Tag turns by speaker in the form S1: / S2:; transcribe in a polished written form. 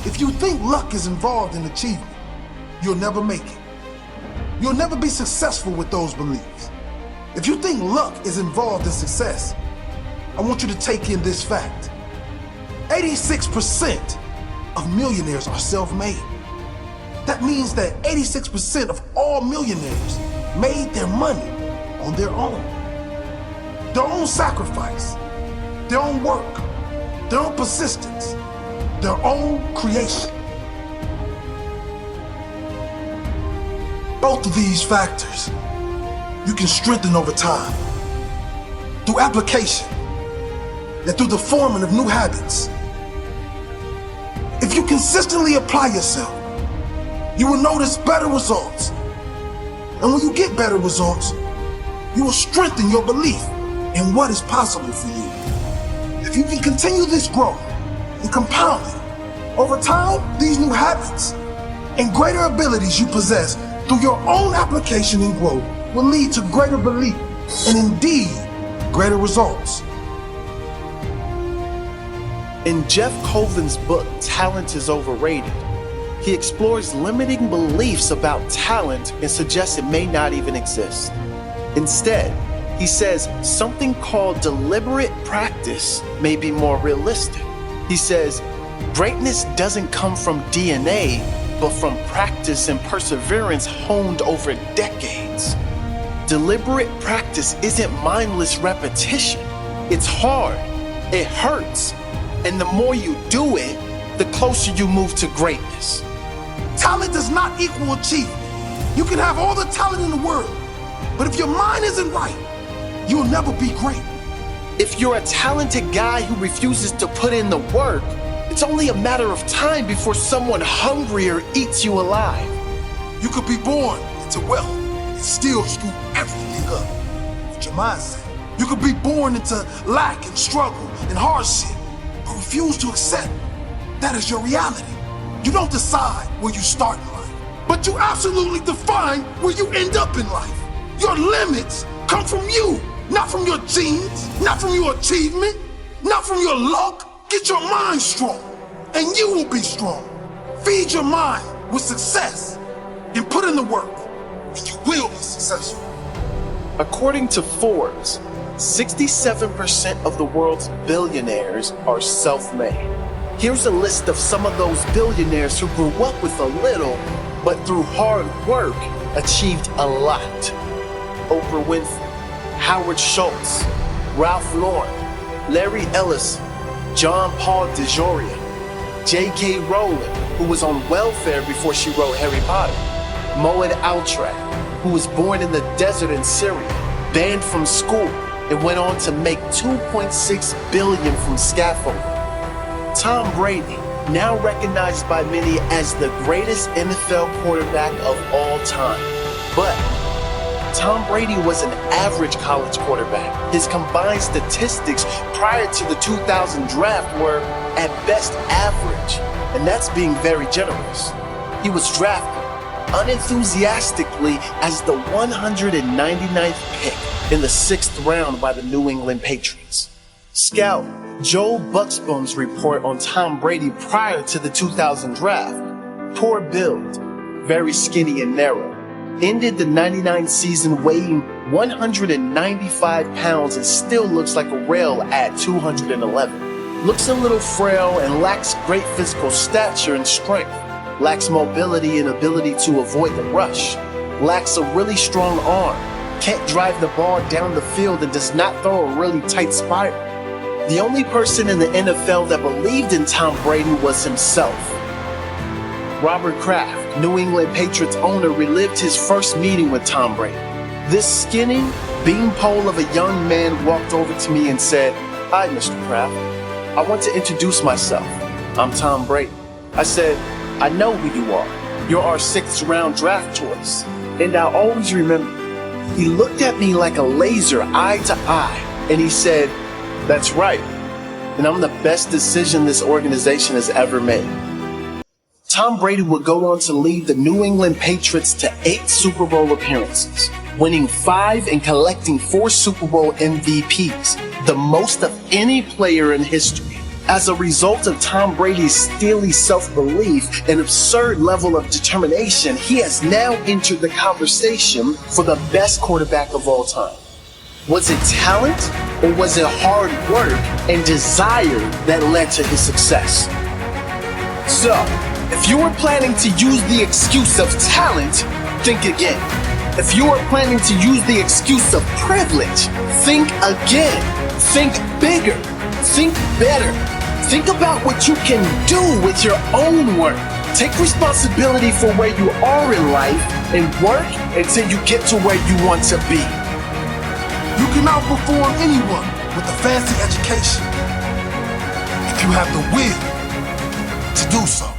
S1: If you think luck is involved in achievement, you'll never make it. You'll never be successful with those beliefs. If you think luck is involved in success, I want you to take in this fact. 86% of millionaires are self-made. That means that 86% of all millionaires made their money on their own sacrifice, their own work, their own persistence, their own creation. Both of these factors you can strengthen over time through application and through the forming of new habits. If you consistently apply yourself, you will notice better results. And when you get better results, you will strengthen your belief in what is possible for you. If you can continue this growth and compound it, over time, these new habits and greater abilities you possess through your own application and growth will lead to greater belief and indeed greater results.
S2: In Jeff Colvin's book, Talent is Overrated, he explores limiting beliefs about talent and suggests it may not even exist. Instead, he says something called deliberate practice may be more realistic. He says, greatness doesn't come from DNA, but from practice and perseverance honed over decades. Deliberate practice isn't mindless repetition. It's hard, it hurts, and the more you do it, the closer you move to greatness.
S1: Talent does not equal achievement. You can have all the talent in the world, but if your mind isn't right, you'll never be great.
S2: If you're a talented guy who refuses to put in the work, it's only a matter of time before someone hungrier eats you alive.
S1: You could be born into wealth and still screw everything up with your mindset. You could be born into lack and struggle and hardship, but refuse to accept that is your reality. You don't decide where you start in life, but you absolutely define where you end up in life. Your limits come from you, not from your genes, not from your achievement, not from your luck. Get your mind strong, and you will be strong. Feed your mind with success, and put in the work, and you will be successful.
S2: According to Forbes, 67% of the world's billionaires are self-made. Here's a list of some of those billionaires who grew up with a little, but through hard work, achieved a lot. Oprah Winfrey, Howard Schultz, Ralph Lauren, Larry Ellison, John Paul DeJoria, J.K. Rowling, who was on welfare before she wrote Harry Potter, Moed Altrad, who was born in the desert in Syria, banned from school, and went on to make $2.6 billion from scaffolding. Tom Brady, now recognized by many as the greatest NFL quarterback of all time. But Tom Brady was an average college quarterback. His combined statistics prior to the 2000 draft were at best average, and that's being very generous. He was drafted unenthusiastically as the 199th pick in the 6th round by the New England Patriots. Scout Joe Bucksbaum's report on Tom Brady prior to the 2000 draft: poor build, very skinny and narrow, ended the 99 season weighing 195 pounds and still looks like a rail at 211. Looks a little frail and lacks great physical stature and strength. Lacks mobility and ability to avoid the rush. Lacks a really strong arm. Can't drive the ball down the field and does not throw a really tight spiral. The only person in the NFL that believed in Tom Brady was himself. Robert Kraft, New England Patriots owner, relived his first meeting with Tom Brady. This skinny beanpole of a young man walked over to me and said, "Hi, Mr. Kraft. I want to introduce myself. I'm Tom Brady." I said, "I know who you are. You're our 6th round draft choice." And I'll always remember, he looked at me like a laser, eye to eye, and he said, "That's right. And I'm the best decision this organization has ever made." Tom Brady would go on to lead the New England Patriots to 8 Super Bowl appearances, winning 5 and collecting 4 Super Bowl MVPs, the most of any player in history. As a result of Tom Brady's steely self-belief and absurd level of determination, he has now entered the conversation for the best quarterback of all time. Was it talent, or was it hard work and desire that led to his success? So, if you were planning to use the excuse of talent, think again. If you are planning to use the excuse of privilege, think again. Think bigger. Think better. Think about what you can do with your own work. Take responsibility for where you are in life and work until you get to where you want to be.
S1: You can outperform anyone with a fancy education if you have the will to do so.